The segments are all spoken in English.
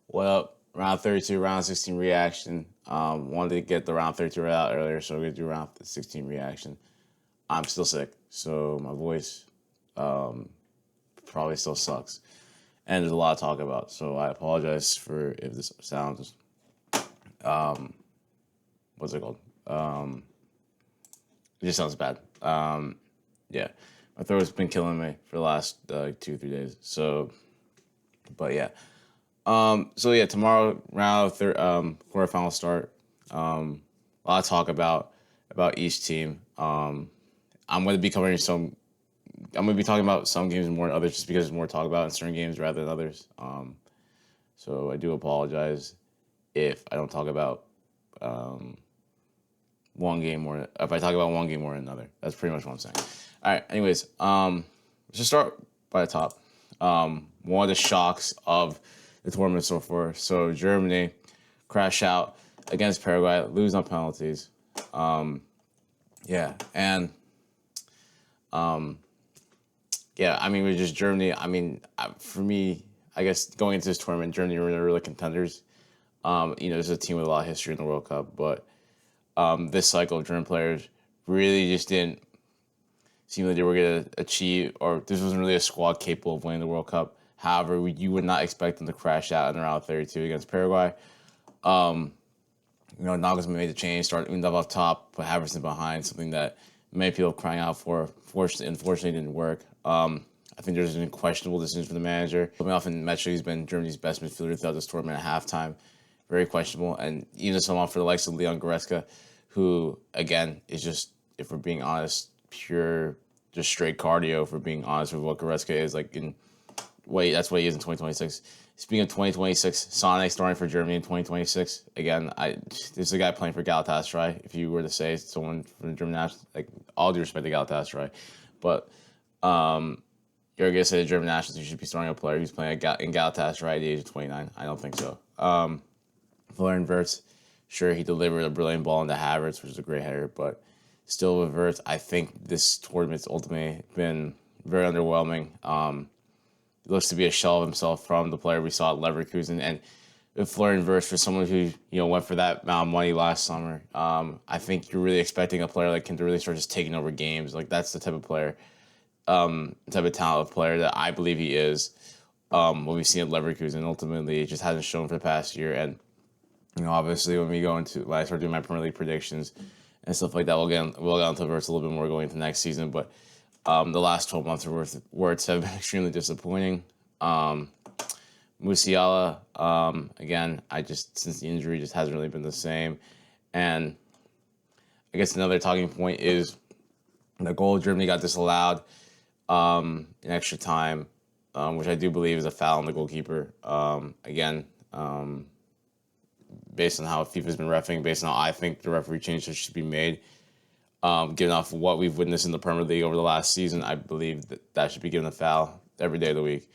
Well, round 32, round 16 reaction. Wanted to get the round 32 right out earlier, so we're going to do round 16 reaction. I'm still sick, so my voice probably still sucks. And there's a lot to talk about, so I apologize for if this sounds, what's it called? It just sounds bad. Yeah, my throat's been killing me for the last 2 3 days. So, but yeah. So yeah, tomorrow round of quarterfinal start. A lot to talk about each team. I'm going to be covering some. I'm going to be talking about some games more than others, just because there's more to talk about in certain games rather than others. So I do apologize if I don't talk about one game more. If I talk about one game more than another, that's pretty much what I'm saying. All right. Anyways, let's just start by the top. One of the shocks of the tournament so far. So Germany crash out against Paraguay, lose on penalties. Yeah, and yeah, I mean, with just Germany. I mean, for me, I guess going into this tournament, Germany were really contenders. There's a team with a lot of history in the World Cup, but this cycle of German players really just didn't seem like they were going to achieve, or this wasn't really a squad capable of winning the World Cup. However, you would not expect them to crash out in round 32 against Paraguay. Nagelsmann made the change, started Undav off top, put Havertz behind, something that many people crying out for. Unfortunately, didn't work. I think there's been questionable decisions for the manager. Coming off in Metro, he's been Germany's best midfielder throughout this tournament at halftime. Very questionable. And even someone for the likes of Leon Goretzka, who, again, is just, if we're being honest, pure, just straight cardio, if we're being honest with what Goretzka is. That's what he is in 2026. Speaking of 2026, Sane starting for Germany in 2026. Again, this is a guy playing for Galatasaray. If you were to say someone from the German national, all due respect to Galatasaray, but you're gonna say the German national team should be starting a player who's playing in Galatasaray at the age of 29. I don't think so. Florian Wirtz, sure, he delivered a brilliant ball into Havertz, which is a great header, but still with Wirtz, I think this tournament's ultimately been very underwhelming. Looks to be a shell of himself from the player we saw at Leverkusen. And with Florian Wirtz, for someone who went for that amount of money last summer, I think you're really expecting a player like him to really start just taking over games. Like, that's the type of player, type of talented player that I believe he is. What we've seen at Leverkusen, ultimately, it just hasn't shown for the past year. And obviously, when I start doing my Premier League predictions and stuff like that, we'll get into Wirtz a little bit more going into next season, but. The last 12 months of Wirtz have been extremely disappointing. Musiala, again, since the injury, just hasn't really been the same. And I guess another talking point is the goal of Germany got disallowed in extra time, which I do believe is a foul on the goalkeeper. Again, based on how FIFA's been reffing, based on how I think the referee changes should be made. Given off what we've witnessed in the Premier League over the last season, I believe that should be given a foul every day of the week.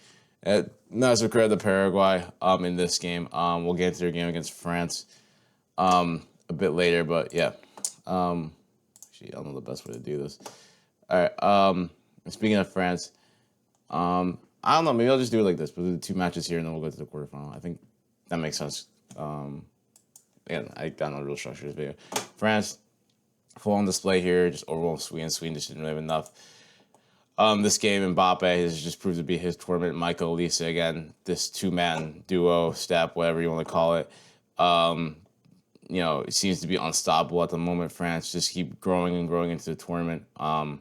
Not so credit to Paraguay in this game. We'll get into their game against France a bit later, but yeah. Actually, I don't know the best way to do this. All right. Speaking of France, I don't know. Maybe I'll just do it like this. We'll do the two matches here, and then we'll go to the quarterfinal. I think that makes sense. I got no real structure to this video. France. Full on display here, just overall Sweden. Sweden just didn't really have enough. This game, Mbappe has just proved to be his tournament. Michael Olise, again, this two-man duo, step, whatever you want to call it. It seems to be unstoppable at the moment. France just keep growing and growing into the tournament. And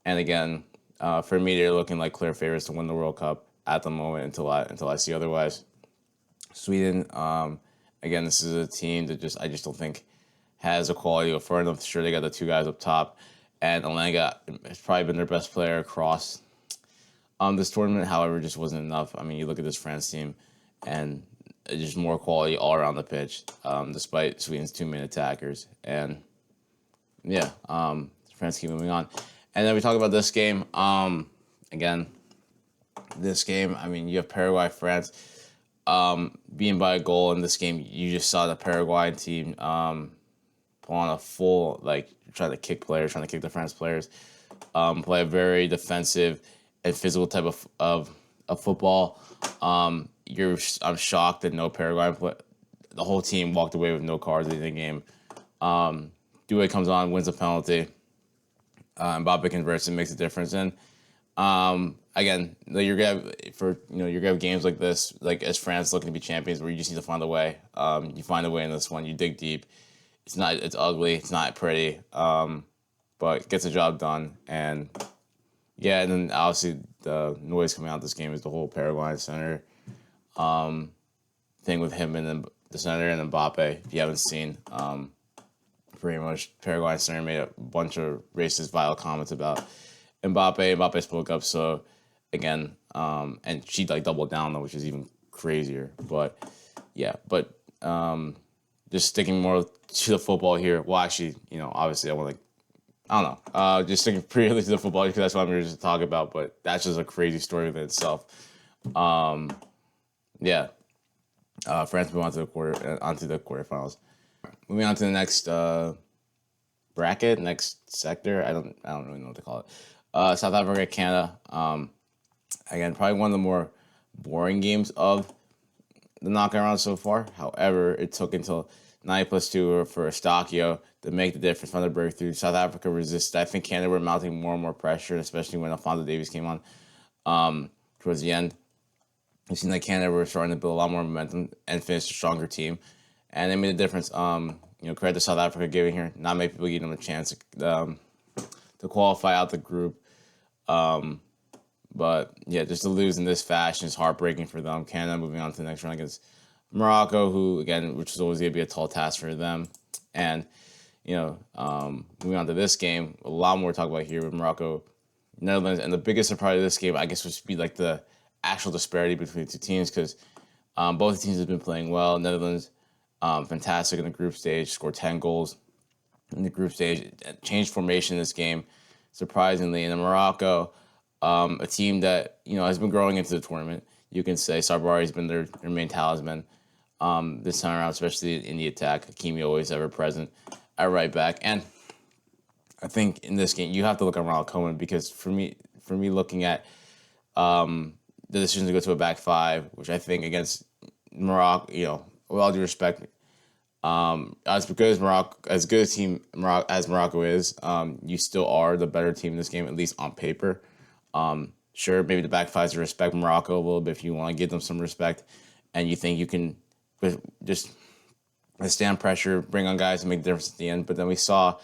again, for me, they're looking like clear favorites to win the World Cup at the moment until I see otherwise. Sweden, again, this is a team that I just don't think has a quality of far enough. Sure, they got the two guys up top, and Elanga has probably been their best player across this tournament. However, it just wasn't enough. I mean, you look at this France team, and just more quality all around the pitch, despite Sweden's two-man attackers. And yeah, France keep moving on. And then we talk about this game. Again, this game, I mean, you have Paraguay, France being by a goal in this game. You just saw the Paraguayan team on a full, trying to kick the France players, play a very defensive and physical type of football. I'm shocked that no Paraguay the whole team walked away with no cards in the game. Due comes on, wins a penalty. Mbappe converts and makes a difference. And again, you're gonna have games like this, like as France looking to be champions, where you just need to find a way. You find a way in this one. You dig deep. It's ugly. It's not pretty. But gets the job done. And yeah, and then obviously the noise coming out of this game is the whole Paraguayan center thing with him and then the center and Mbappe. If you haven't seen, pretty much Paraguayan center made a bunch of racist, vile comments about Mbappe. Mbappe spoke up. So again, and she like doubled down though, which is even crazier. But yeah, just sticking more to the football here. Well, actually, obviously I want to. I don't know. Just sticking purely to the football because that's what I'm here to talk about. But that's just a crazy story within itself. Yeah. France move on to onto the quarterfinals. Moving on to the next bracket, next sector. I don't really know what to call it. South Africa, Canada. Again, probably one of the more boring games of the knockout round so far. However, it took until 9+2 for Eustáquio to make the difference from the breakthrough. South Africa resisted. I think Canada were mounting more and more pressure, especially when Alphonso Davies came on towards the end. It seemed like Canada were starting to build a lot more momentum and finish a stronger team. And they made a difference. Credit to South Africa giving here. Not many people giving them a chance to qualify out the group. But yeah, just to lose in this fashion is heartbreaking for them. Canada moving on to the next round against Morocco, which is always going to be a tall task for them. And, moving on to this game, a lot more to talk about here with Morocco, Netherlands. And the biggest surprise of this game, I guess, would be like the actual disparity between the two teams because both teams have been playing well. Netherlands, fantastic in the group stage, scored 10 goals in the group stage, changed formation in this game, surprisingly. And in Morocco, a team that, has been growing into the tournament. You can say Sabari's been their main talisman this time around, especially in the attack. Hakimi always ever present at right back. And I think in this game, you have to look at Ronald Koeman because for me looking at the decision to go to a back five, which I think against Morocco, with all due respect, as good a team as Morocco is, you still are the better team in this game, at least on paper. Sure, maybe the back fives respect Morocco a little bit if you want to give them some respect, and you think you can just stand pressure, bring on guys and make the difference at the end. But then we saw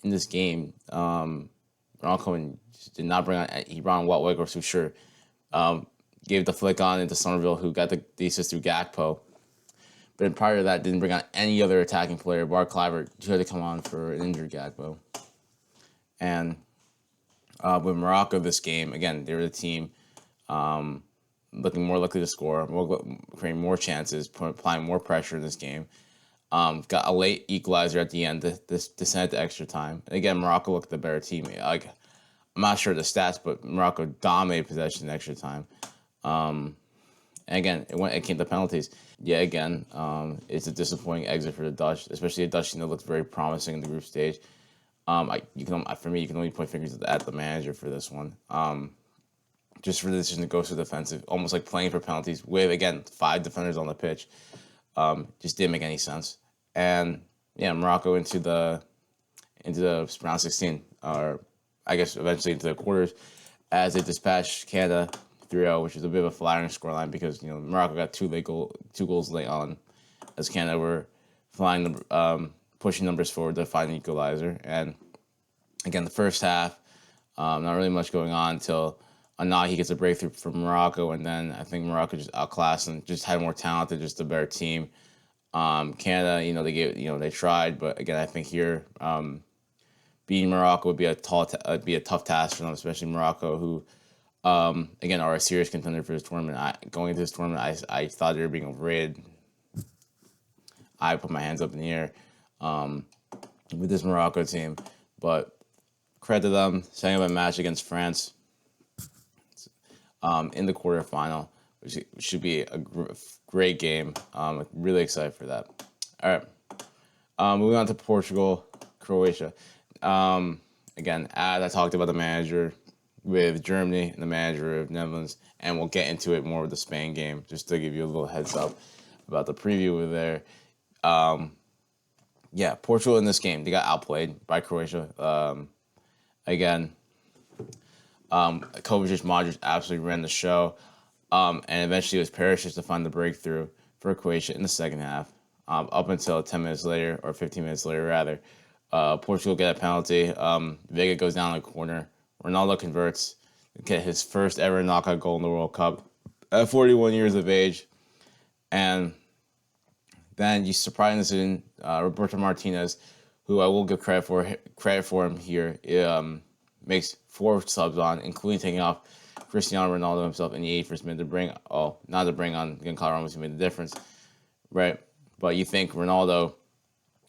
in this game, Ronald Koeman did not bring on. He brought on Wout Weghorst, who sure gave the flick on into Somerville, who got the assist through Gakpo. But prior to that, didn't bring on any other attacking player. Bart Kluivert had to come on for an injured Gakpo. And with Morocco this game, again, they were the team looking more likely to score, creating more chances, applying more pressure in this game. Got a late equalizer at the end to send it to extra time. And again, Morocco looked the better team. I'm not sure the stats, but Morocco dominated possession in extra time. And again, it came to penalties. Yeah, again, it's a disappointing exit for the Dutch, especially the Dutch team that looked very promising in the group stage. You can only point fingers at the manager for this one. Just for the decision to go so defensive, almost like playing for penalties with, again, 5 defenders on the pitch. Just didn't make any sense. And yeah, Morocco into the round 16, or I guess eventually into the quarters, as they dispatched Canada 3-0, which is a bit of a flattering scoreline because Morocco got two goals late on, as Canada were flying pushing numbers forward to find an equalizer. And again, the first half, not really much going on until Anahi gets a breakthrough from Morocco, and then I think Morocco just outclassed and just had more talent. They're just a better team. Canada, they tried, but again, I think here beating Morocco would be a tough task for them, especially Morocco, who again are a serious contender for this tournament. Going into this tournament, I thought they were being overrated. I put my hands up in the air with this Morocco team, but credit to them, setting up a match against France in the quarterfinal, which should be a great game. Really excited for that. All right, moving on to Portugal, Croatia. Again, as I talked about the manager, with Germany and the manager of Netherlands, and we'll get into it more with the Spain game, just to give you a little heads up about the preview over there. Yeah, Portugal in this game, they got outplayed by Croatia. Again, Kovacic, Modric absolutely ran the show, and eventually it was Perisic to find the breakthrough for Croatia in the second half. Up until 10 minutes later, or 15 minutes later, rather, Portugal get a penalty. Vega goes down in the corner. Ronaldo converts, get his first ever knockout goal in the World Cup at 41 years of age. And then you surprise decision, Roberto Martinez, who I will give credit for him here, makes 4 subs on, including taking off Cristiano Ronaldo himself in the 81st minute not to bring on Gonçalo Ramos, who made the difference, right? But you think Ronaldo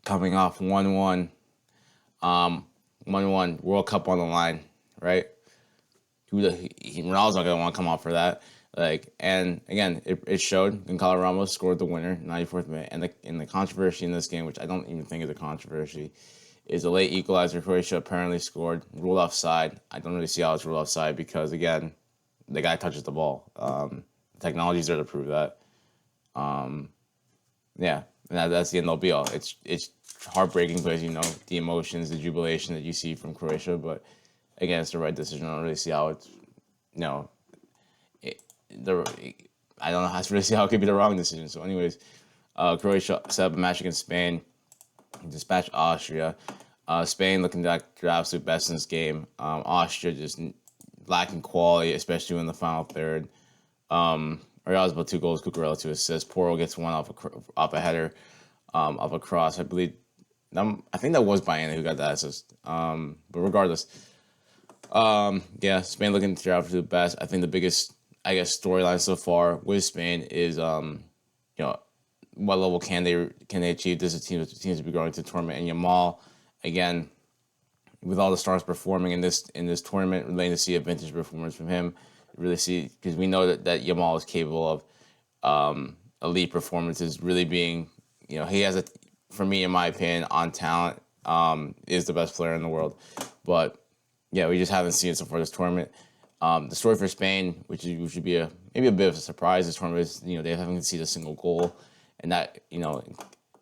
coming off 1-1, 1-1 World Cup on the line, right? Ronaldo's not gonna want to come off for that. And again, it showed. Gonçalo Ramos scored the winner, 94th minute, and the controversy in this game, which I don't even think is a controversy, is a late equalizer. Croatia apparently scored, ruled offside. I don't really see how it's ruled offside because, again, the guy touches the ball. The technology's there to prove that. Yeah, and that's the end all be all. It's heartbreaking because, the emotions, the jubilation that you see from Croatia, but again, it's the right decision. I don't really see how it's, I don't know how to really see how it could be the wrong decision. So anyways, Croatia set up a match against Spain, dispatched Austria. Spain looking like their absolute best in this game. Austria just lacking quality, especially in the final third. Real was about 2 goals, Cucurella 2 assists. Porro gets one off a header, off a cross. I think that was Baena who got that assist. But regardless, Spain looking to their absolute best. I think the biggest, storyline so far with Spain is, what level can they achieve? This seems to be growing to the tournament. And Yamal, again, with all the stars performing in this tournament, really to see a vintage performance from him. Really see, because we know that Yamal is capable of elite performances. Really being, he has for me, in my opinion, on talent, is the best player in the world. But yeah, we just haven't seen it so far this tournament. The story for Spain, which should be maybe a bit of a surprise this tournament, is they haven't conceded a single goal, and that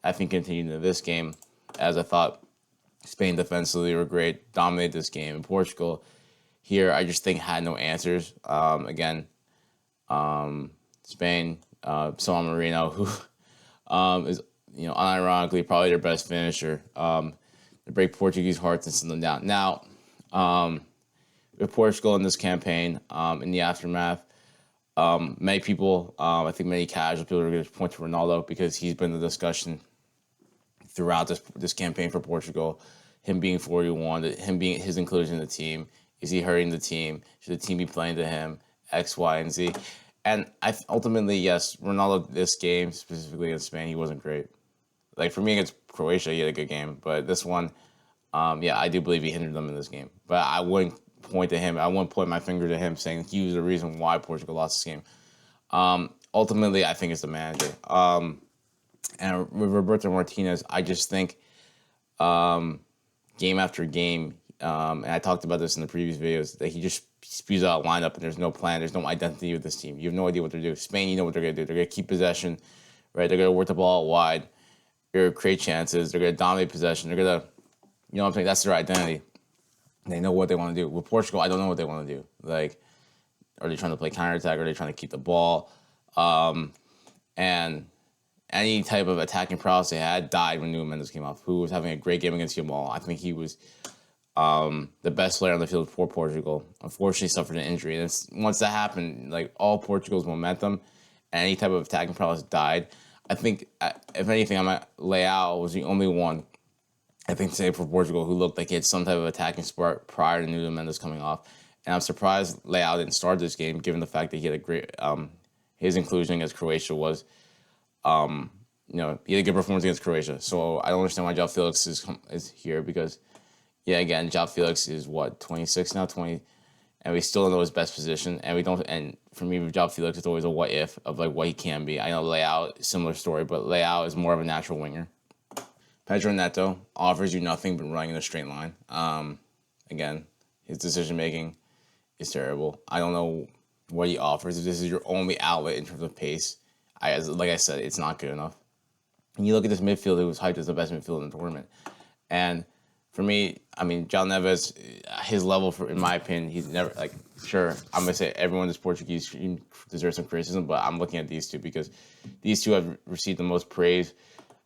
I think continued into this game, as I thought Spain defensively were great, dominated this game. And Portugal here, I just think had no answers. Spain, San Marino, who is unironically probably their best finisher. They break Portuguese hearts and send them down. Now, with Portugal in this campaign, in the aftermath, many people, I think many casual people are going to point to Ronaldo because he's been the discussion throughout this campaign for Portugal. Him being 41, him being his inclusion in the team. Is he hurting the team? Should the team be playing to him? X, Y, and Z. And ultimately, yes, Ronaldo, this game, specifically against Spain, he wasn't great. Like, for me against Croatia, he had a good game. But this one, I do believe he hindered them in this game. But I wouldn't point to him. I wouldn't point my finger to him saying he was the reason why Portugal lost this game. Ultimately, I think it's the manager. And with Roberto Martinez, I just think game after game, and I talked about this in the previous videos, that he just spews out a lineup and there's no plan, there's no identity with this team. You have no idea what they're doing. Spain, you know what they're going to do. They're going to keep possession, right? They're going to work the ball out wide. They're going to create chances. They're going to dominate possession. They're going to, what I'm saying? That's their identity. They know what they want to do. With Portugal, I don't know what they want to do. Like, are they trying to play counterattack? Are they trying to keep the ball? And any type of attacking prowess they had died when Nuno Mendes came off, who was having a great game against Yamal. I think he was the best player on the field for Portugal. Unfortunately, suffered an injury. And once that happened, like, all Portugal's momentum and any type of attacking prowess died. I think, if anything, Leao was the only one, I think, today for Portugal who looked like he had some type of attacking spark prior to Nuno Mendes coming off. And I'm surprised Leao didn't start this game, given the fact that he had a great, his inclusion against Croatia was, he had a good performance against Croatia. So I don't understand why João Felix is here because, again, João Felix is 26 now, 20, and we still don't know his best position. And we don't, and for me, with João Felix, it's always a what if of like what he can be. I know Leao, similar story, but Leao is more of a natural winger. Pedro Neto offers you nothing but running in a straight line. Again, his decision making is terrible. I don't know what he offers. If this is your only outlet in terms of pace, like I said, it's not good enough. And you look at this midfield, it was hyped as the best midfield in the tournament. And for me, I mean, João Neves, his level, in my opinion, he's never, like, sure, I'm going to say everyone in this Portuguese team deserves some criticism, but I'm looking at these two because these two have received the most praise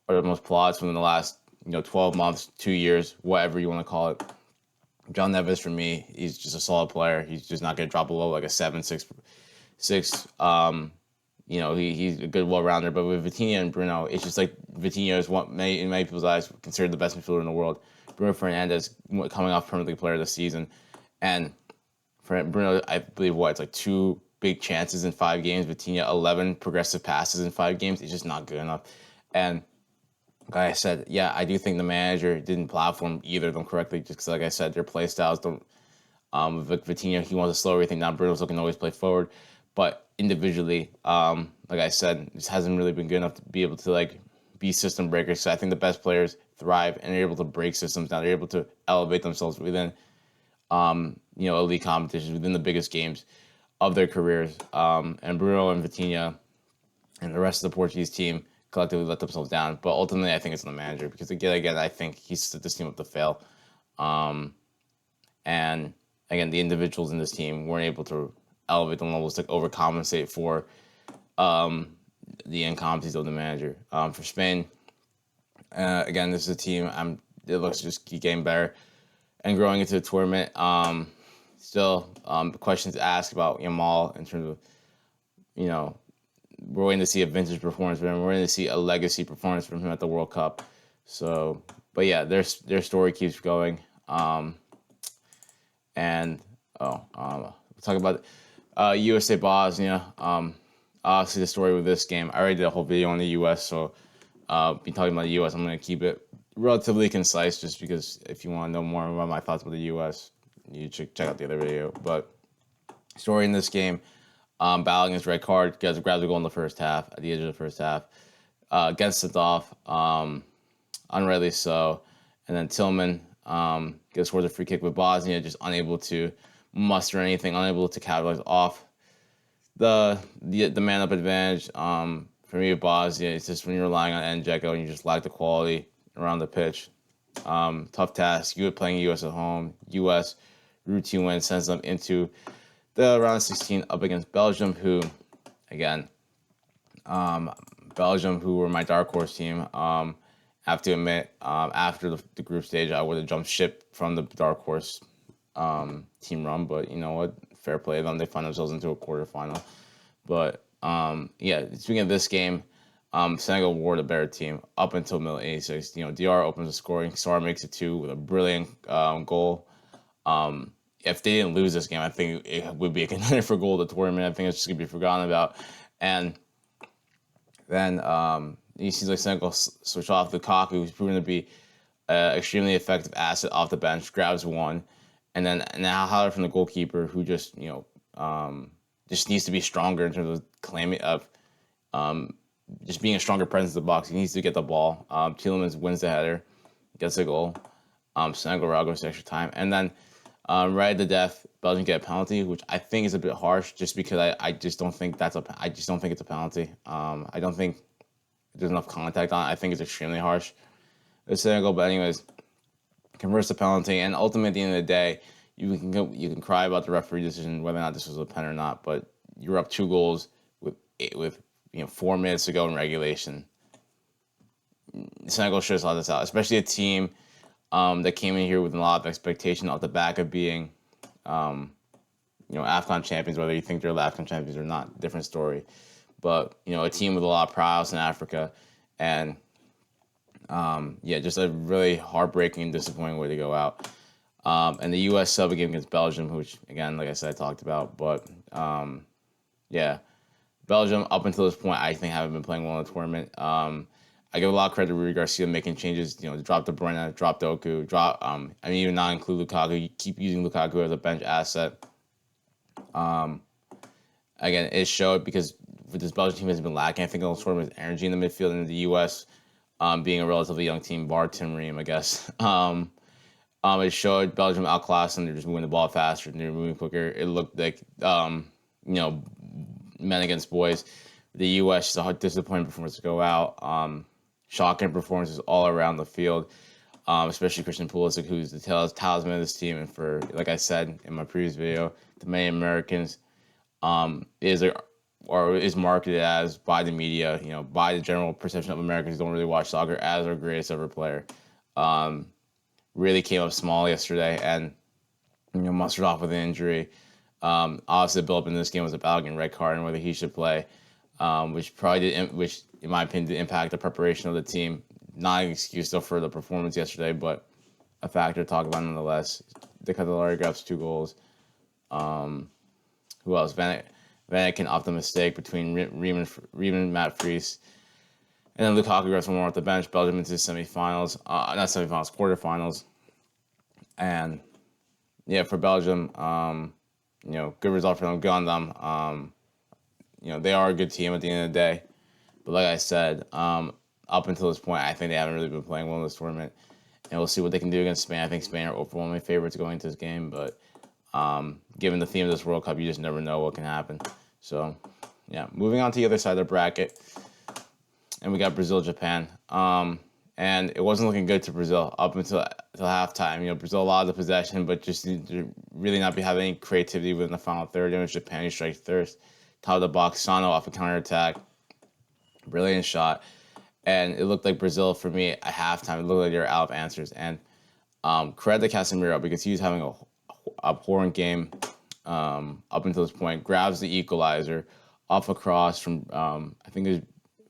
or the most plaudits within the last, 12 months, 2 years, whatever you want to call it. João Neves, for me, he's just a solid player. He's just not going to drop below like a 7, 6. He's a good well-rounder. But with Vitinha and Bruno, it's just like Vitinha is in many people's eyes, considered the best midfielder in the world. Bruno Fernandes coming off Premier League Player of the Season. And for Bruno, I believe, it's like 2 big chances in 5 games. Vitinha, 11 progressive passes in 5 games. It's just not good enough. And like I said, yeah, I do think the manager didn't platform either of them correctly, just because, like I said, their play styles don't. With Vitinha, he wants to slow everything down. Bruno's looking to always play forward, but individually, like I said, just hasn't really been good enough to be able to like be system breakers. So I think the best players thrive and are able to break systems down. They're able to elevate themselves within, elite competitions, within the biggest games of their careers. And Bruno and Vitinha and the rest of the Portuguese team collectively let themselves down. But ultimately, I think it's on the manager because, again, I think he set this team up to fail. And, again, the individuals in this team weren't able to elevate the levels to overcompensate for the incompetencies of the manager. For Spain, again, this is a team it looks to just keep getting better and growing into the tournament. Still, questions asked about Yamal in terms of, we're waiting to see a vintage performance from him. We're waiting to see a legacy performance from him at the World Cup. So, but yeah, their story keeps going. We'll talk about USA Bosnia. Obviously, the story with this game, I already did a whole video on the U.S., so be talking about the U.S. I'm going to keep it relatively concise just because if you want to know more about my thoughts about the U.S., you should check out the other video. But story in this game, battling his red card, grabs a goal in the first half, at the edge of the first half, gets sent off, unrightly so, and then Tillman gets towards a free kick with Bosnia, just unable to muster anything, unable to capitalize off the man-up advantage. For me, with Bosnia, it's just when you're relying on Dzeko and you just lack the quality around the pitch. Tough task. You were playing U.S. at home. U.S. routine win sends them into the round of 16 up against Belgium, who, again, Belgium, who were my dark horse team. I have to admit, after the group stage, I would have jumped ship from the dark horse team run, but you know what? Fair play to them. They find themselves into a quarterfinal. But speaking of this game, Senegal were the better team up until minute 86. DR opens the scoring. Sarr makes it 2 with a brilliant goal. If they didn't lose this game, I think it would be a contender for goal of the tournament. I think it's just going to be forgotten about. And then you see like Senegal switch off Lukaku, who's proven to be an extremely effective asset off the bench, grabs one. And then now Haller from the goalkeeper, who just, just needs to be stronger in terms of claiming just being a stronger presence in the box. He needs to get the ball. Tielemans wins the header, gets a goal. Senegal goes to extra time. And then right at the death, Belgium get a penalty, which I think is a bit harsh just because I just don't think it's a penalty. I don't think there's enough contact on it. I think it's extremely harsh. It's Senegal, but anyways, converts the penalty, and ultimately at the end of the day, you can cry about the referee decision whether or not this was a pen or not, but you're up 2 goals with 4 minutes to go in regulation. Senegal should have saw this out, especially a team that came in here with a lot of expectation off the back of being, AFCON champions. Whether you think they're the AFCON champions or not, different story. But a team with a lot of prowess in Africa, and just a really heartbreaking and disappointing way to go out. And the U.S. sub game against Belgium, which, again, like I said, I talked about. But, Belgium, up until this point, I think haven't been playing well in the tournament. I give a lot of credit to Rui Garcia making changes, drop De Bruyne, drop Doku, even not include Lukaku. You keep using Lukaku as a bench asset. Again, it showed because with this Belgian team has been lacking, I think, a sort of energy in the midfield, in the U.S., being a relatively young team, bar Tim Ream, I guess. It showed Belgium outclassed them. They're just moving the ball faster and they're moving quicker. It looked like, you know, men against boys. The U.S. is a disappointing performance to go out. Shocking performances all around the field, especially Christian Pulisic, who's the talisman of this team. And for, like I said in my previous video, the many Americans is marketed as by the media, by the general perception of Americans who don't really watch soccer, as our greatest ever player. Really came up small yesterday and mustered off with an injury. Obviously, the build-up in this game was about getting red card and whether he should play, which in my opinion, did impact the preparation of the team. Not an excuse though for the performance yesterday, but a factor to talk about nonetheless. De Ketelaere grabs 2 goals. Who else? Van Aken off the mistake between Riemann, Matt Fries, and then Lukaku grabs 1 more off the bench. Belgium into the semifinals, not semifinals, quarterfinals, and yeah, for Belgium, good result for them. Good on them. They are a good team at the end of the day, but like I said, up until this point, I think they haven't really been playing well in this tournament, and we'll see what they can do against Spain. I think Spain are overwhelming favorites going into this game, but given the theme of this World Cup, you just never know what can happen. So, yeah, moving on to the other side of the bracket, and we got Brazil-Japan. And it wasn't looking good to Brazil up until halftime. Brazil a lot of the possession, but just really not be having any creativity within the final third. It was Japan who strikes first, top of the box, Sano off a counterattack, brilliant shot, and it looked like Brazil for me at halftime. It looked like they were out of answers, and credit to Casemiro because he was having a abhorrent game up until this point. Grabs the equalizer off a cross from I think it was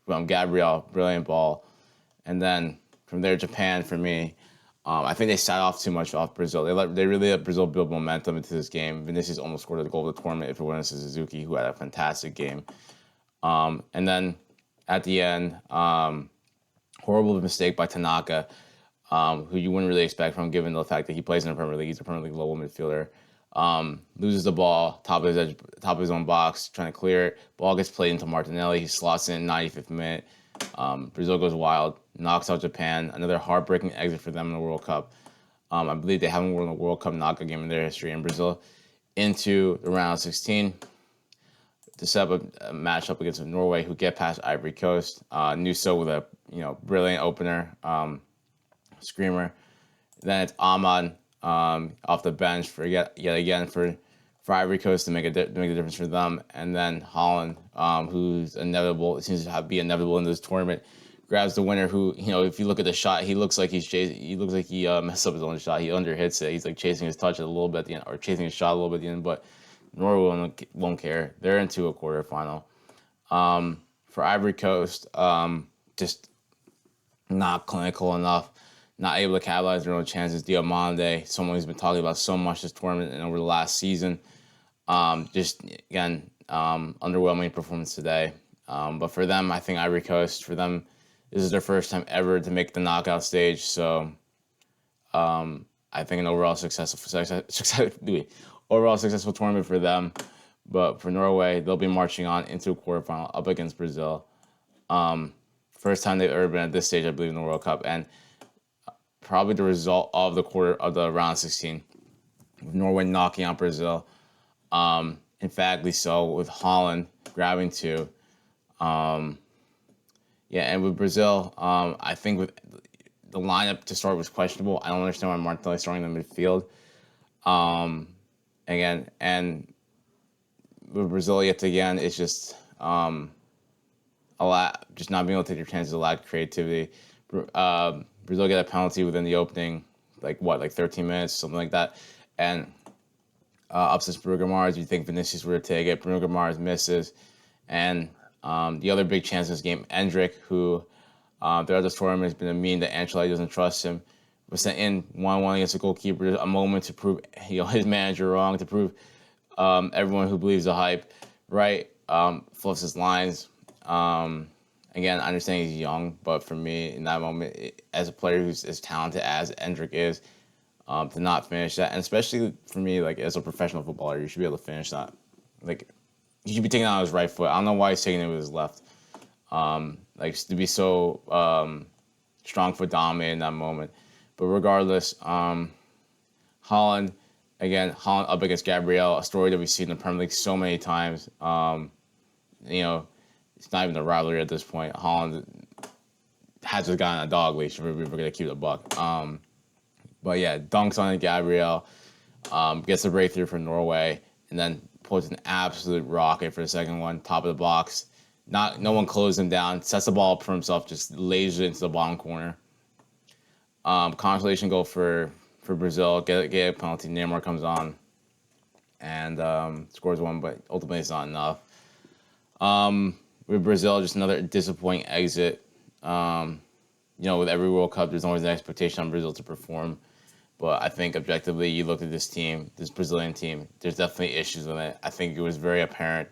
from Gabriel, brilliant ball. And then from there, Japan, for me, I think they sat off too much off Brazil. They really let Brazil build momentum into this game. Vinicius almost scored the goal of the tournament if it wasn't Suzuki, who had a fantastic game. And then at the end, horrible mistake by Tanaka, who you wouldn't really expect from given the fact that he plays in the Premier League. He's a Premier League global midfielder. Loses the ball, top of his own box, trying to clear it. Ball gets played into Martinelli. He slots in 95th minute. Brazil goes wild, knocks out Japan. Another heartbreaking exit for them in the World Cup. I believe they haven't won a World Cup knockout game in their history. And Brazil into the round of 16 to set up a matchup against Norway, who get past Ivory Coast. Nuso with a brilliant opener, screamer. Then it's Ahmad off the bench for yet again for Ivory Coast to make the difference for them, and then Holland, who's inevitable. It seems to be inevitable in this tournament, grabs the winner. Who if you look at the shot, he looks like he messed up his own shot. He underhits it. He's like chasing his touch a little bit at the end, or chasing his shot a little bit at the end. But Norway won't care. They're into a quarterfinal. For Ivory Coast, just not clinical enough. Not able to capitalize their own chances. Diomande, someone who's been talking about so much this tournament and over the last season. Just, again, underwhelming performance today. But for them, I think Ivory Coast, for them, this is their first time ever to make the knockout stage. So I think an overall successful tournament for them. But for Norway, they'll be marching on into a quarterfinal up against Brazil. First time they've ever been at this stage, I believe, in the World Cup. And probably the result of the round of 16, with Norway knocking out Brazil. Emphatically so, with Holland grabbing 2. And with Brazil, I think with the lineup to start was questionable. I don't understand why Martinelli starting in the midfield. Again, and with Brazil yet again, it's just a lot, just not being able to take your chances, a lack of creativity. Brazil get a penalty within the opening, 13 minutes, something like that. And upsets Bruno Mars. You think Vinicius were to take it. Bruno Mars misses. And the other big chance in this game, Endrick, who throughout this tournament has been a meme that Ancelotti doesn't trust him, was sent in 1-1 against the goalkeeper. A moment to prove his manager wrong, to prove everyone who believes the hype right. Fluffs his lines. Again, I understand he's young, but for me, in that moment, as a player who's as talented as Endrick is, to not finish that, and especially for me, as a professional footballer, you should be able to finish that. He should be taking it on his right foot. I don't know why he's taking it with his left. To be so strong foot dominant in that moment. But regardless, Holland, again, Holland up against Gabriel, a story that we've seen in the Premier League so many times. You know, it's not even a rivalry at this point. Holland has just gotten a dog leash. We're gonna keep it a buck. But yeah, dunks on Gabriel, gets a breakthrough for Norway, and then puts an absolute rocket for the second one, top of the box. No one closed him down. Sets the ball up for himself, just lays it into the bottom corner. Consolation goal for Brazil. Get a penalty. Neymar comes on and scores one, but ultimately it's not enough. With Brazil, just another disappointing exit. With every World Cup, there's always an expectation on Brazil to perform. But I think objectively, you look at this team, this Brazilian team, there's definitely issues with it. I think it was very apparent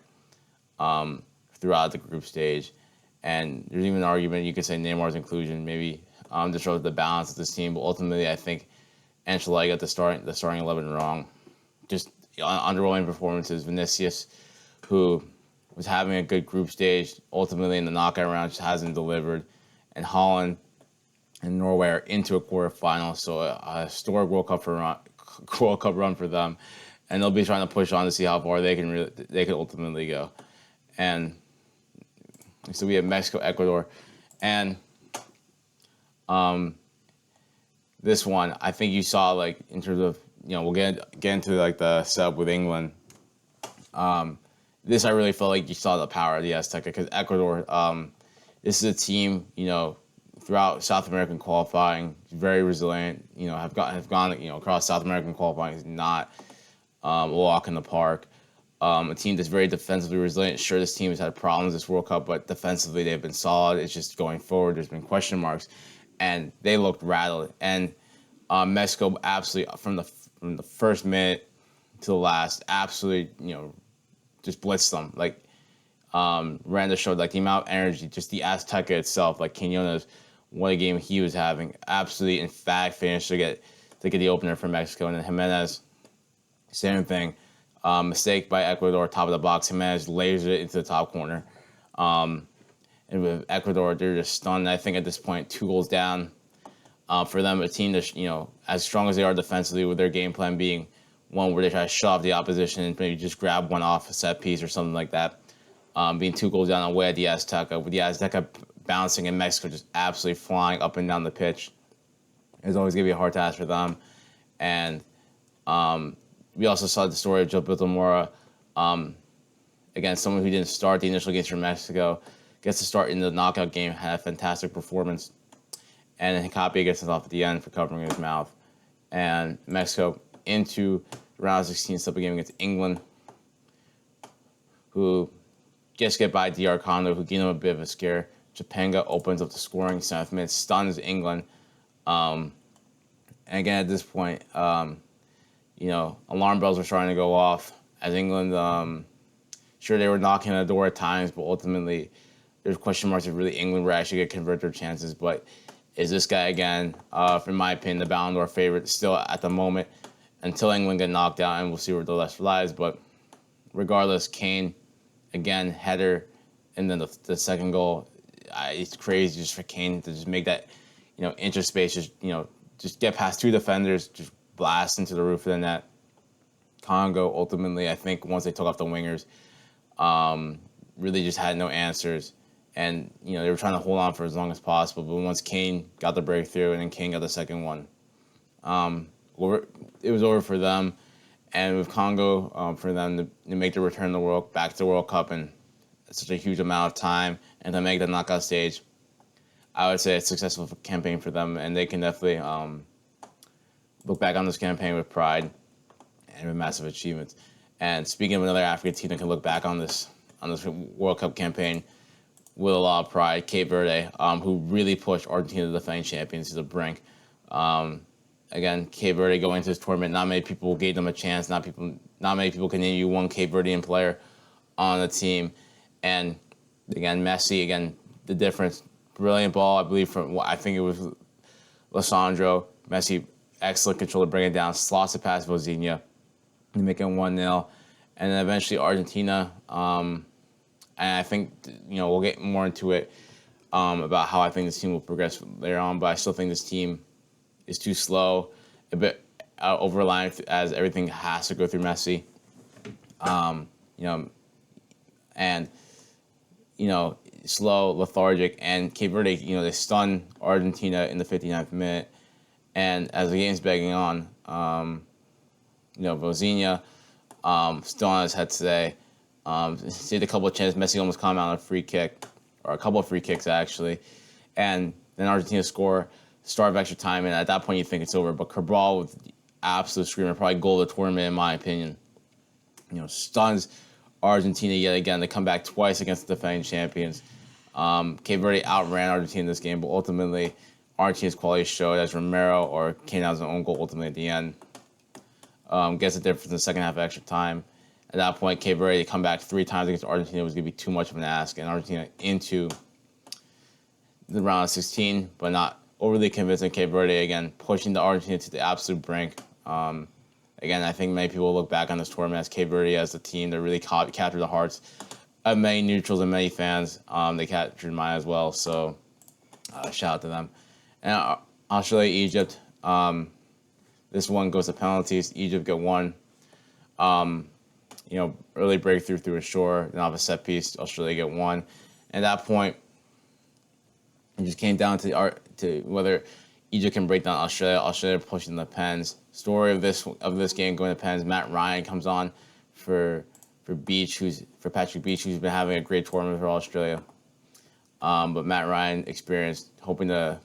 throughout the group stage. And there's even an argument you could say Neymar's inclusion maybe to show the balance of this team. But ultimately, I think Ancelotti got the starting 11 wrong. Just underwhelming performances. Vinicius, who was having a good group stage, ultimately in the knockout round just hasn't delivered. And Holland and Norway are into a quarterfinal, so a historic World Cup run for them, and they'll be trying to push on to see how far they can ultimately go. And so we have Mexico, Ecuador, and this one I think you saw, like, in terms of, we'll get into like the setup with England. This I really felt like you saw the power of the Azteca, because Ecuador, this is a team, throughout South American qualifying, very resilient. Have gone across South American qualifying is not a walk in the park. A team that's very defensively resilient. Sure, this team has had problems this World Cup, but defensively they've been solid. It's just going forward, there's been question marks, and they looked rattled. And Mexico absolutely from the first minute to the last, absolutely just blitzed them. Like Randa showed, like the amount of energy, just the Azteca itself, like Quinones, what a game he was having. Absolutely emphatic finish to get the opener for Mexico. And then Jimenez, same thing. Mistake by Ecuador, top of the box. Jimenez lasers it into the top corner. And with Ecuador, they're just stunned. I think at this point, 2 goals down. For them, a team that's, as strong as they are defensively, with their game plan being one where they try to shut off the opposition and maybe just grab one off a set piece or something like that. Being 2 goals down away at the Azteca, with the Azteca bouncing and Mexico just absolutely flying up and down the pitch. It's always going to be a hard task for them. And we also saw the story of Gilberto Mora. Again, someone who didn't start the initial games for Mexico, gets to start in the knockout game, had a fantastic performance. And then Hincapié gets us off at the end for covering his mouth. And Mexico into round of 16 step game against England, who just get by DR Congo, who gave them a bit of a scare. Topanga opens up the scoring, 7th minute, stuns England. And again, at this point, alarm bells were starting to go off as England, sure, they were knocking on the door at times, but ultimately there's question marks if really England were actually going to convert their chances. But is this guy, again, in my opinion, the Ballon d'Or favorite still at the moment, until England get knocked out, and we'll see where the rest lies. But regardless, Kane, again, header, and then the second goal. It's crazy just for Kane to just make that, inch of space, just get past 2 defenders, just blast into the roof of the net. Congo, ultimately, I think once they took off the wingers, really just had no answers. And, they were trying to hold on for as long as possible. But once Kane got the breakthrough and then Kane got the second one, it was over for them. And with Congo, for them to make the return back to the World Cup in such a huge amount of time and to make the knockout stage, I would say it's a successful campaign for them, and they can definitely look back on this campaign with pride and with massive achievements. And speaking of another African team that can look back on this World Cup campaign with a lot of pride, Cape Verde, who really pushed Argentina, the defending champions, to the brink. Again, Cape Verde going into this tournament, not many people gave them a chance. Not many people can name you one Cape Verdean player on the team. And again, Messi, the difference. Brilliant ball, I believe, I think it was Lissandro. Messi, excellent control to bring it down, slots it past Vozinha to make it 1-0. And then eventually Argentina. And I think, we'll get more into it about how I think this team will progress later on. But I still think this team is too slow, a bit over the line as everything has to go through Messi. You know, and slow, lethargic, and Cape Verde, they stun Argentina in the 59th minute, and as the game's begging on, Vozinha, still on his head today. Saved a couple of chances. Messi almost caught him out on a free kick, or a couple of free kicks actually, and then Argentina score, start of extra time, and at that point you think it's over. But Cabral with the absolute screamer, probably goal of the tournament in my opinion. Stuns Argentina yet again. They come back twice against the defending champions. Cape Verde outran Argentina in this game, but ultimately Argentina's quality showed as Romero or came out as an own goal ultimately at the end. Gets it there for the second half of extra time. At that point, Cape Verde come back 3 times against Argentina was going to be too much of an ask, and Argentina into the round of 16, but not overly convincing. Cape Verde again pushing the Argentina to the absolute brink. Again, I think many people look back on this tournament as Cape Verde as the team that really captured the hearts of many neutrals and many fans. They captured mine as well, so shout out to them. And Australia, Egypt. This one goes to penalties. Egypt get one. Early breakthrough through a shore, then off a set piece. Australia get one. And at that point, it just came down to whether Egypt can break down Australia. Australia pushing the pens. Story of this game going to pens. Matt Ryan comes on for Patrick Beach, who's been having a great tournament for Australia. But Matt Ryan experienced, hoping to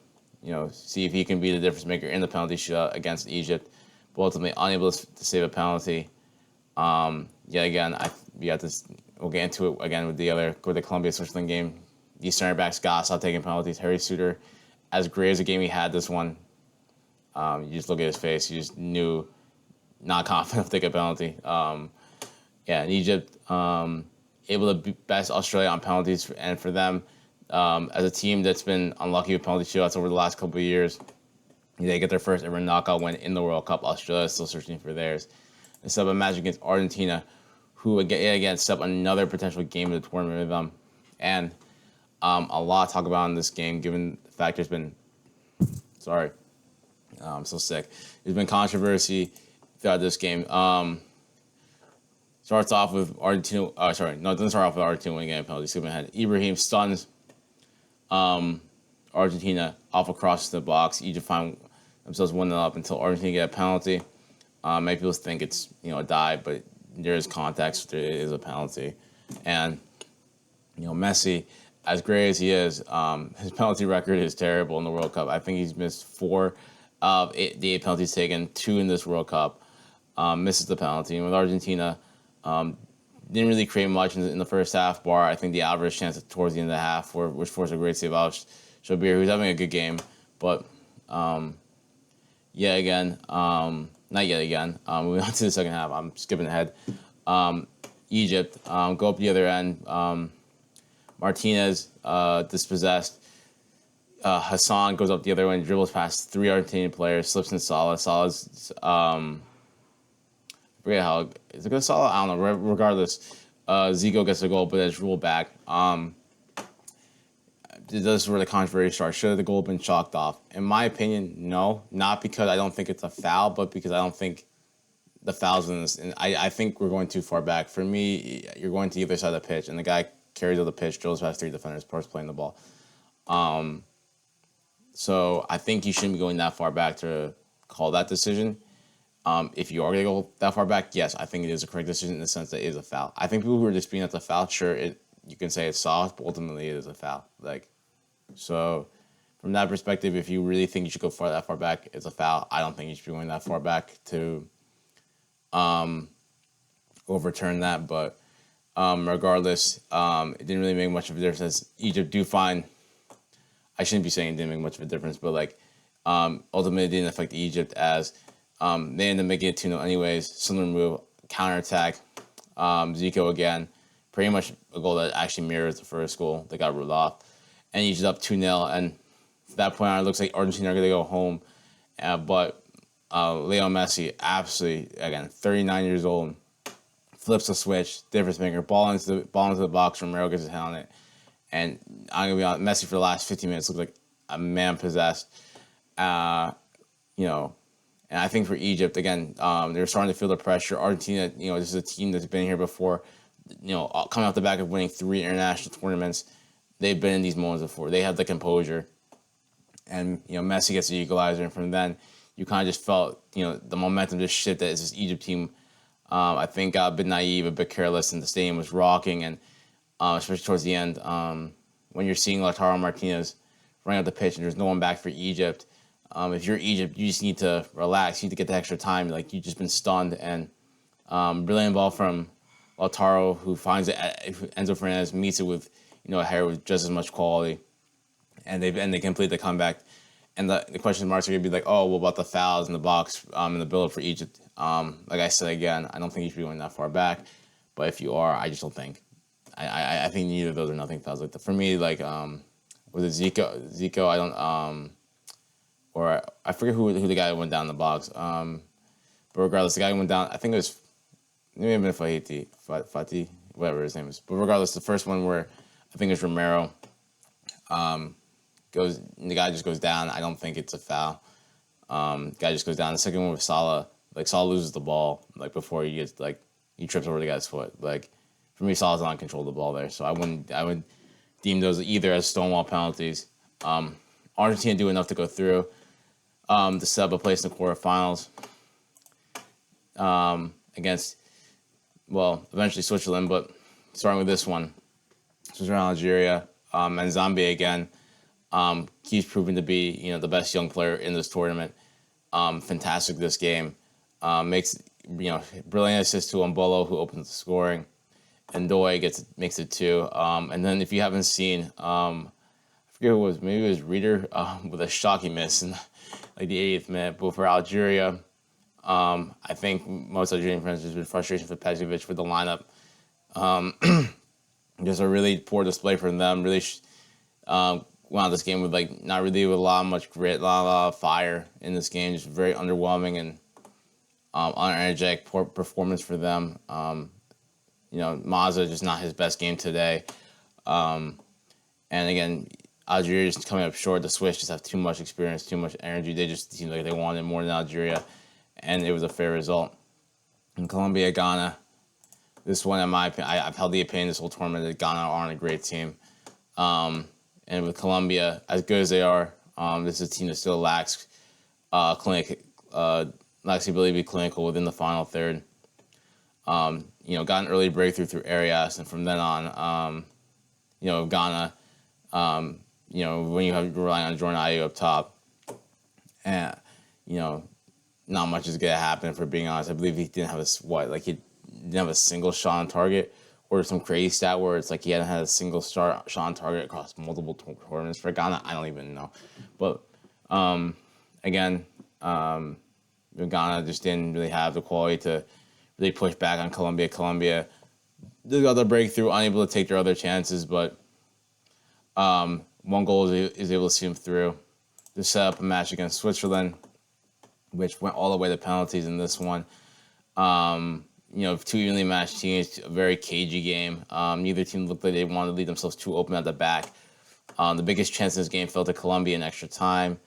see if he can be the difference maker in the penalty shootout against Egypt, but ultimately unable to save a penalty. Yet again, we'll get into it again with the Colombia Switzerland game. These center backs got stop taking penalties. Harry Suter, as great as a game he had this one, you just look at his face, you just knew not confident to take a penalty. And Egypt able to best Australia on penalties, and for them, as a team that's been unlucky with penalty shootouts over the last couple of years, they get their first ever knockout win in the World Cup. Australia is still searching for theirs. And set up a match against Argentina, who again set up another potential game of the tournament with them. And a lot to talk about in this game, given the fact there's been, I'm so sick. There's been controversy throughout this game. Starts off with Argentina. It doesn't start off with Argentina winning a penalty. Skipping ahead. Ibrahim stuns Argentina off across the box. Egypt find themselves 1-0 up until Argentina get a penalty. Many people think it's a dive, but there is context. There is a penalty, and Messi, as great as he is, his penalty record is terrible in the World Cup. I think he's missed 4 of the 8 penalties taken, 2 in this World Cup. Misses the penalty, and with Argentina, didn't really create much in the first half. Bar I think the Alvarez chance towards the end of the half, which forced a great save out Shabir, who's having a good game, but yet again. Not yet again. Moving on to the second half. I'm skipping ahead. Egypt go up the other end. Martinez dispossessed. Hassan goes up the other end, dribbles past 3 Argentinian players, slips in Salah. Salah's I forget how is it good Salah? I don't know. Regardless, Zico gets a goal, but it's ruled back. This is where the controversy starts. Should the goal have been chalked off? In my opinion, no. Not because I don't think it's a foul, but because I don't think the foul's in this. And I think we're going too far back. For me, you're going to either side of the pitch, and the guy carries on the pitch, drills past 3 defenders, starts playing the ball. So I think you shouldn't be going that far back to call that decision. If you are going to go that far back, yes, I think it is a correct decision in the sense that it is a foul. I think people who are disputing that's a foul, sure, you can say it's soft, but ultimately it is a foul. So from that perspective, if you really think you should go that far back, it's a foul. I don't think you should be going that far back to overturn that. But regardless, it didn't really make much of a difference. Egypt do find, I shouldn't be saying it didn't make much of a difference, but ultimately it didn't affect Egypt as they ended up making it 2-0 anyways. Similar move, counterattack. Zico again, pretty much a goal that actually mirrors the first goal that got ruled off. And Egypt up 2-0, and from that point on, it looks like Argentina are going to go home. But Leo Messi, absolutely, again, 39 years old, flips the switch, difference maker, ball into the box, Romero gets his hand on it. And I'm going to be honest, Messi for the last 15 minutes looked like a man possessed. And And I think for Egypt, again, they're starting to feel the pressure. Argentina, this is a team that's been here before. Coming off the back of winning 3 international tournaments, they've been in these moments before. They have the composure, and Messi gets the equalizer, and from then you kind of just felt the momentum just shifted as this Egypt team. I think got a bit naive, a bit careless, and the stadium was rocking, and especially towards the end, when you're seeing Lautaro Martinez running up the pitch and there's no one back for Egypt. If you're Egypt, you just need to relax. You need to get the extra time. Like, you've just been stunned. And brilliant ball from Lautaro, who finds it. Enzo Fernandez meets it with a header with just as much quality, and they complete the comeback. And the question marks are going to be like, oh, what about the fouls in the box in the build-up for Egypt? Like I said again, I don't think you should be going that far back. But if you are, I just don't think. I think neither of those are nothing fouls like that. For me, like, was it Zico? I don't or I forget who the guy that went down in the box. But regardless, the guy who went down, I think it was maybe Fati, whatever his name is. But regardless, the first one where I think it was Romero, the guy just goes down. I don't think it's a foul. Guy just goes down. The second one with Salah, like, Salah loses the ball before he gets he trips over the guy's foot. Like, for me, Salah's not in control of the ball there, so I would deem those either as stonewall penalties. Argentina do enough to go through to set up a place in the quarterfinals against, eventually Switzerland, but starting with this one, Switzerland, Algeria, and Zambia again. Keeps proving to be, the best young player in this tournament. Fantastic this game. Makes, brilliant assist to Mbolo, who opens the scoring. And Ndoye makes it 2. And then if you haven't seen, I forget who it was, maybe it was Reader with a shocking miss in the 80th minute. But for Algeria, I think most Algerian fans has been frustration for Petrovic with the lineup. Just a really poor display from them. Really went out this game with not really with a lot of much grit, a lot of fire in this game. Just very underwhelming and unenergetic, poor performance for them. Mazza just not his best game today. And again, Algeria is coming up short. The Swiss just have too much experience, too much energy. They just seem like they wanted more than Algeria, and it was a fair result. In Colombia, Ghana, this one, in my opinion, I've held the opinion this whole tournament that Ghana aren't a great team. And with Colombia, as good as they are, this is a team that still lacks lacks the ability to be clinical within the final third. Got an early breakthrough through Arias, and from then on, Ghana, when you have relying on Jordan Ayew up top, and not much is gonna happen. For being honest, I believe he didn't have he didn't have a single shot on target, or some crazy stat where it's he hadn't had a single shot on target across multiple tournaments for Ghana. I don't even know, but again, Ghana just didn't really have the quality to really push back on Colombia. Colombia did got the breakthrough, unable to take their other chances, but one goal is able to see them through to set up a match against Switzerland, which went all the way to penalties in this one. Two evenly matched teams, a very cagey game. Neither team looked like they wanted to leave themselves too open at the back. The biggest chance in this game fell to Colombia in extra time.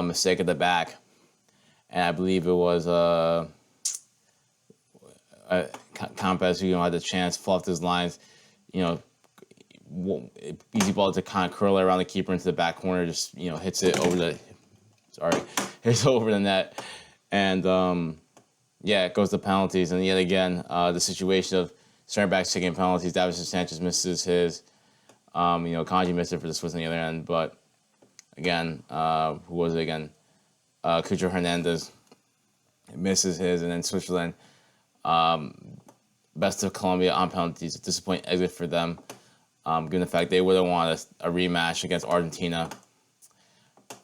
Mistake at the back. And I believe it was Campes who had the chance, fluffed his lines. Easy ball to kind of curl it around the keeper into the back corner, just hits it over the net, and it goes to penalties. And yet again, the situation of center backs taking penalties. Davinson Sanchez misses his. Kanji missed it for the Swiss on the other end, but again, who was it again? Cucho Hernandez misses his, and then Switzerland, best of Colombia on penalties. A disappointing exit for them. Given the fact they would have wanted a rematch against Argentina.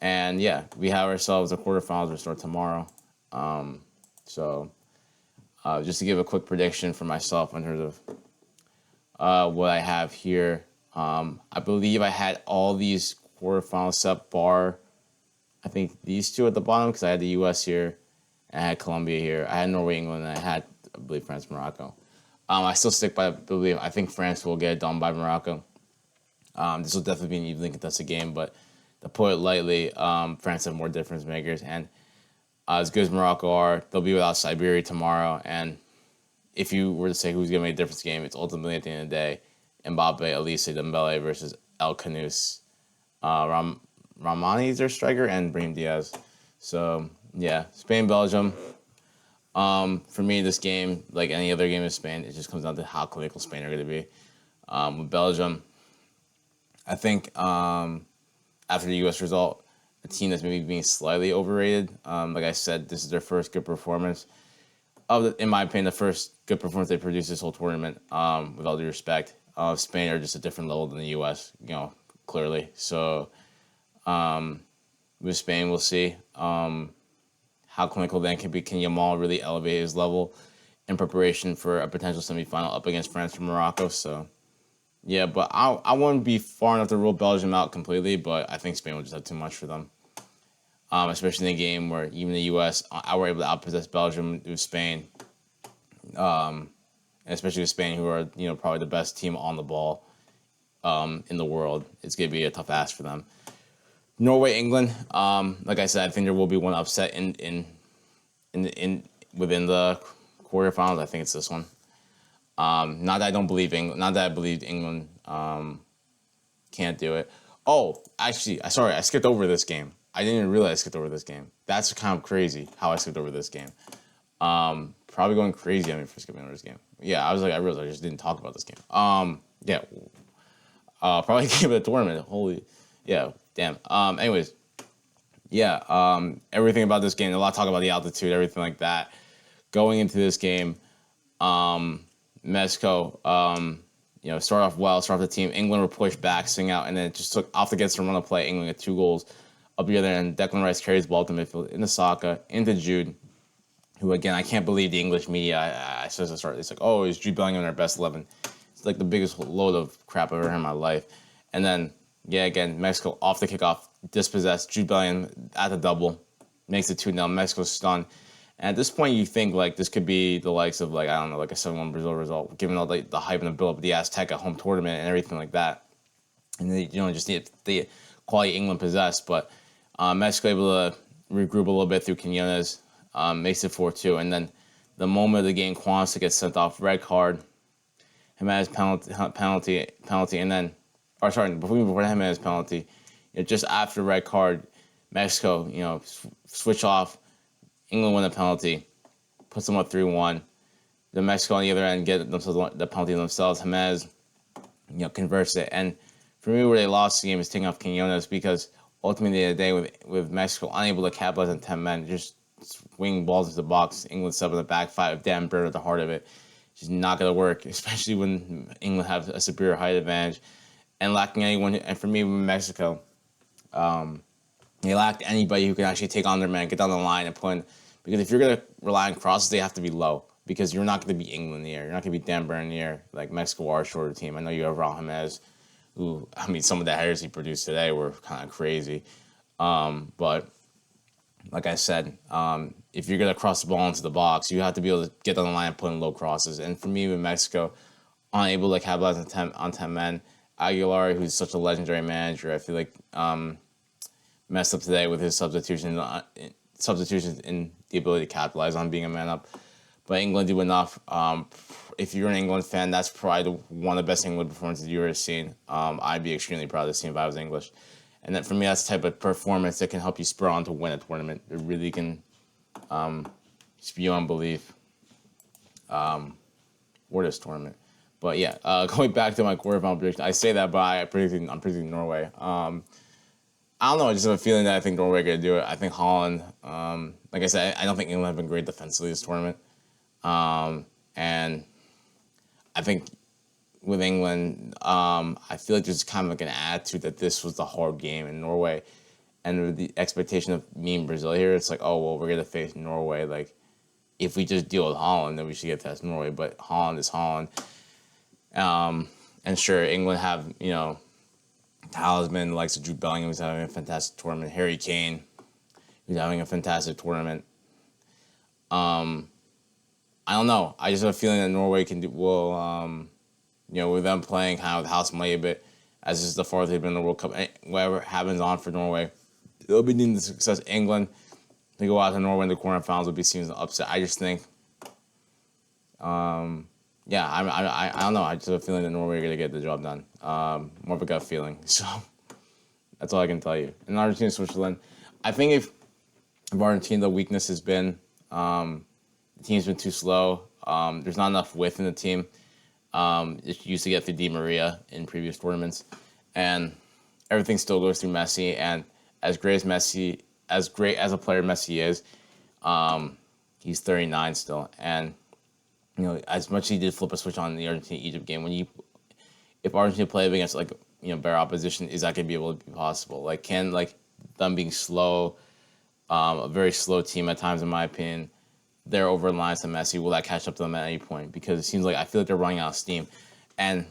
And we have ourselves a quarterfinals restart tomorrow. So just to give a quick prediction for myself in terms of what I have here, I believe I had all these quarterfinals set bar. I think these two at the bottom, because I had the U.S. here and I had Colombia here. I had Norway, England, and I had, I believe, France, Morocco. I still stick by believe. I think France will get it done by Morocco. This will definitely be an evenly contested game, but to put it lightly, France have more difference makers. And As good as Morocco are, they'll be without Siberia tomorrow. And if you were to say who's going to make a difference game, it's ultimately at the end of the day Mbappe, Elise, Dembele versus El Canous. Ramani is their striker, and Brahim Diaz. So, yeah, Spain, Belgium. For me, this game, like any other game in Spain, it just comes down to how clinical Spain are going to be. With Belgium, I think after the U.S. result, a team that's maybe being slightly overrated. Like I said, this is their first good performance. In my opinion, the first good performance they produced this whole tournament, with all due respect. Spain are just a different level than the U.S., clearly. So with Spain, we'll see how clinical then can be. Can Yamal really elevate his level in preparation for a potential semifinal up against France or Morocco? So, yeah, but I wouldn't be far enough to rule Belgium out completely, but I think Spain will just have too much for them. Especially in a game where even the U.S. Were able to outpossess Belgium with Spain, and especially with Spain, who are probably the best team on the ball in the world. It's gonna be a tough ask for them. Norway, England. Like I said, I think there will be one upset in within the quarterfinals. I think it's this one. Not that I don't believe England. Not that I believed England can't do it. Oh, actually, I skipped over this game. I didn't even realize I skipped over this game. That's kind of crazy how I skipped over this game. Probably going crazy on me for skipping over this game. Yeah, I realized I just didn't talk about this game. Yeah. Probably game of the tournament. Holy, yeah, damn. Anyways, yeah. Everything about this game. A lot of talk about the altitude, everything like that. Going into this game, Mexico, start off well, start off the team. England were pushed back, swing out, and then it just took off against the run of play. England had 2 goals up the other end. Declan Rice carries the ball to midfield into Saka, into Jude, who, again, I can't believe the English media, I said at the start, it's like, oh, is Jude Bellingham in our best 11? It's like the biggest load of crap I've ever heard in my life. And then, yeah, again, Mexico off the kickoff, dispossessed. Jude Bellingham at the double, makes it 2-0. Mexico's stunned. And at this point, you think, like, this could be the likes of, like, I don't know, like a 7-1 Brazil result, given all the hype and the build-up of the Azteca home tournament and everything like that. And they, just the quality England possessed. But Mexico able to regroup a little bit through Quinones, makes it 4-2. And then the moment of the game, Quansah gets sent off, red card, Jimenez penalty, and then, before the Jimenez penalty, just after red card, Mexico, switch off. England win the penalty, puts them up 3-1. The Mexico on the other end get themselves the penalty themselves. Jimenez, converts it. And for me, where they lost the game is taking off Quinones, because ultimately, the day with Mexico unable to capitalize on 10 men, just swing balls into the box. England sub in the back 5, Dan Bird at the heart of it. Just not going to work, especially when England have a superior height advantage and lacking anyone. And for me, with Mexico, they lacked anybody who can actually take on their man, get down the line, and put in. Because if you're going to rely on crosses, they have to be low. Because you're not going to be England in the air. You're not going to be Dan Burn in the air. Like, Mexico are a shorter team. I know you have Raul Jimenez, who, some of the headers he produced today were kind of crazy. But, like I said, if you're going to cross the ball into the box, you have to be able to get down the line and put in low crosses. And for me, with Mexico, unable to capitalize on 10 men, Aguilar, who's such a legendary manager, I feel like messed up today with his substitutions in the ability to capitalize on being a man up. But England do enough. If you're an England fan, that's probably one of the best England performances you've ever seen. I'd be extremely proud of this team if I was English. And then for me, that's the type of performance that can help you spur on to win a tournament. It really can spew on belief for this tournament. But yeah, going back to my quarterfinal prediction, I say that, but I'm predicting Norway. I don't know. I just have a feeling that I think Norway are going to do it. I think Holland, like I said, I don't think England have been great defensively this tournament. And I think with England, I feel like there's kind of like an attitude that this was the hard game in Norway. And with the expectation of me and Brazil here, it's like, oh, well, we're going to face Norway. Like, if we just deal with Holland, then we should get past Norway. But Holland is Holland. And sure, England have, talisman likes of Jude Bellingham, who's having a fantastic tournament. Harry Kane, who's having a fantastic tournament. I don't know. I just have a feeling that Norway with them playing kind of with house money a bit, as this is the farthest they've been in the World Cup. Whatever happens on for Norway, they'll be needing the success. England, to go out to Norway in the quarterfinals would be seen as an upset. I just think, yeah, I don't know. I just have a feeling that Norway are going to get the job done. More of a gut feeling. So that's all I can tell you. In Argentina, Switzerland, I think if Argentina, the weakness has been the team's been too slow. There's not enough width in the team. It used to get through Di Maria in previous tournaments, and everything still goes through Messi. And as great as Messi, as great as a player Messi is, he's 39 still, and as much as he did flip a switch on the Argentina-Egypt game, if Argentina play against better opposition, is that gonna be able to be possible? Can them being slow, a very slow team at times, in my opinion, they're over reliance on Messi. Will that catch up to them at any point? Because it seems like I feel like they're running out of steam, and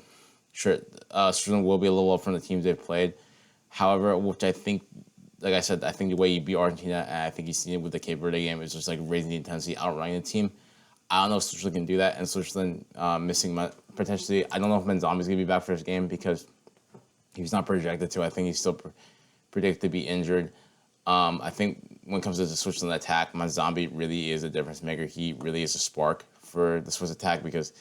sure, Switzerland will be a little up from the teams they've played. However, which I think, like I said, I think the way you beat Argentina, and I think you see it with the Cape Verde game, is just raising the intensity, outrunning the team. I don't know if Switzerland can do that, and Switzerland missing potentially. I don't know if Manzambi's gonna be back for his game because he's not projected to. I think he's still predicted to be injured. I think when it comes to the Switzerland attack, Manzambi really is a difference maker. He really is a spark for the Swiss attack because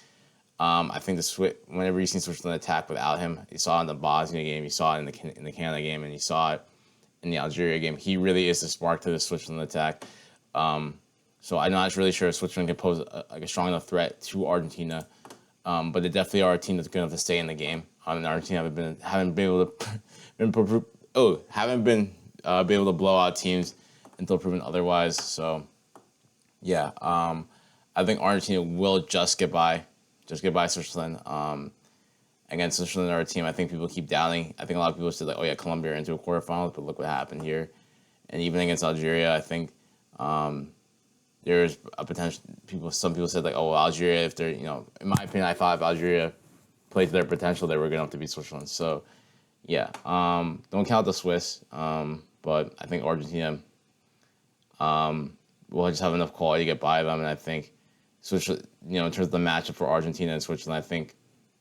I think whenever you see Switzerland attack without him, you saw it in the Bosnia game, you saw it in the Canada game, and you saw it in the Algeria game. He really is the spark to the Switzerland attack. So I'm not really sure if Switzerland can pose a strong enough threat to Argentina, but they definitely are a team that's good enough to stay in the game. And Argentina haven't been able to blow out teams until proven otherwise. So yeah, I think Argentina will just get by Switzerland. Against Switzerland, are a team I think people keep doubting. I think a lot of people said oh yeah, Colombia are into a quarterfinals, but look what happened here. And even against Algeria, I think. There's a potential. Some people said oh, well, Algeria. If they're, in my opinion, I thought if Algeria played to their potential, they were good enough to beat Switzerland. So, yeah, don't count the Swiss. But I think Argentina will just have enough quality to get by them, and I think Switzerland, in terms of the matchup for Argentina and Switzerland, I think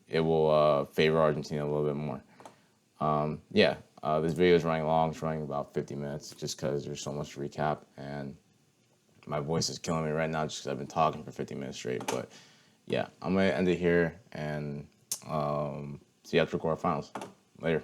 it will favor Argentina a little bit more. This video is running long. It's running about 50 minutes, just because there's so much to recap and. My voice is killing me right now just because I've been talking for 50 minutes straight. But yeah, I'm going to end it here and see you after quarterfinals. Later.